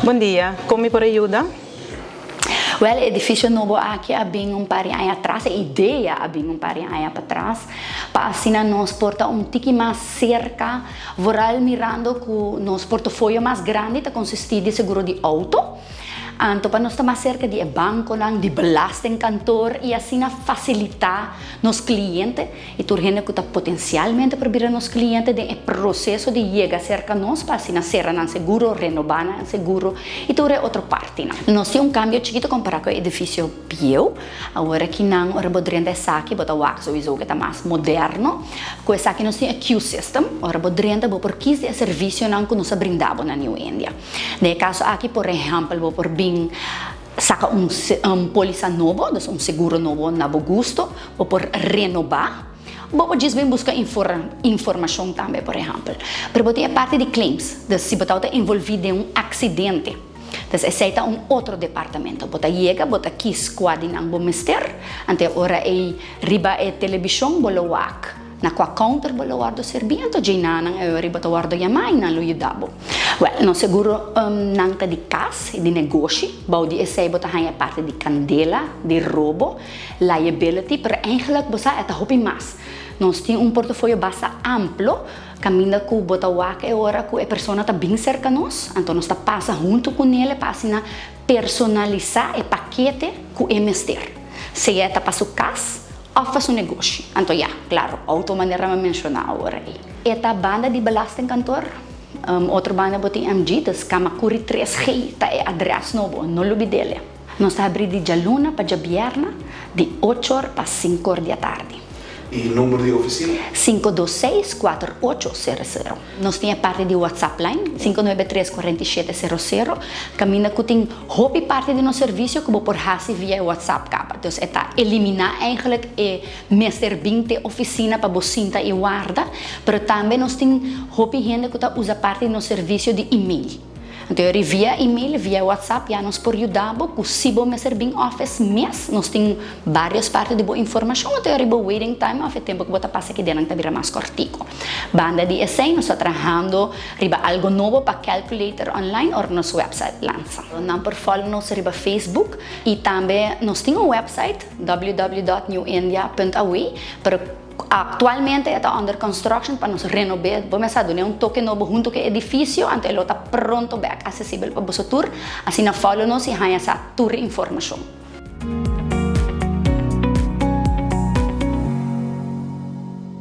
Bom dia, como me pode ajudar? Well, edifício novo aqui abing pari aí atrás, a ideia abing pari aí para trás, para assim nós porta tiki mais cerca, voral mirando com nosso portfólio mais grande, que consiste de seguro de auto. Anto para nós estar mais cerca de banco, de belastingkantoor e assim facilitar nos clientes e turgendo que está potencialmente para vir nos clientes de processo de chegar cerca nós para assim ser não seguro, renovar não seguro e tudo é outra parte. Nós temos cambio chiquito comparado com o edifício Pieu, agora que não ora podrende aqui botar o axo isso que está mais moderno, com essa aqui nós temos a queue system, ora podrende por 15 serviço não que nós brindamos na New India. No caso aqui por exemplo, por saca polícia novo, seguro novo na gusto, ou por renovar, ou diz bem buscar informação também, por exemplo. Para botar a parte de claims, se botar envolvido em acidente, então aceita outro departamento, bota chega, bota aqui squad não vou mister, ante ora é riba é televisão bolowak. Na qua counter bolo guardo serviento ginanang e ribato guardo yamai na lo yudabo. Well, no seguro nang di casa e di negoci, baudi essay bota hanya parte di candela, di robo, liability, per eigenlijk bosa eta hopi mas. Nós temos portfólio basta amplo, caminha com bota waka e ora com a persona tá bem cerca nós, então nós tá passa junto com ele para assim personalizar o paquete com o mister. Se é tá para sua casa ou faz negócio. Então, claro, auto maneira me mencionar agora aí. Esta banda de belastingkantoor, outra banda botem MG, das Kamakuri 3G, tá é adres novo, no lobby dele. Nós abrimos de luna para viernes, de 8 horas para 5 horas da tarde. E número de oficina? 526-4800. Nós temos a parte de WhatsApp line, 593-4700. Caminha que tem hobby parte do nosso serviço que vou por hasi via WhatsApp capa. Então, é eliminar eigenlijk a Mr. 20 oficina para você e guarda, mas também nós temos hobby gente que usa parte do nosso serviço de e-mail. Então, via e-mail, via WhatsApp, já nos por ajudar, possível me servir office mês, nós temos várias partes de boa informação, até o waiting time, ao tempo que você passa aqui dentro, está vira mais cortico. Banda de essay, nós estamos trabalhando riba algo novo para calculator online ou nosso website lança. Não por follow nos riba Facebook e também nós temos um website www.newindia.aw para atualmente está under construction para nos renovar. Vamos a dar toque novo junto com o edifício, até ele está pronto, acessível para você, assim follow nos e ganha essa tour informação.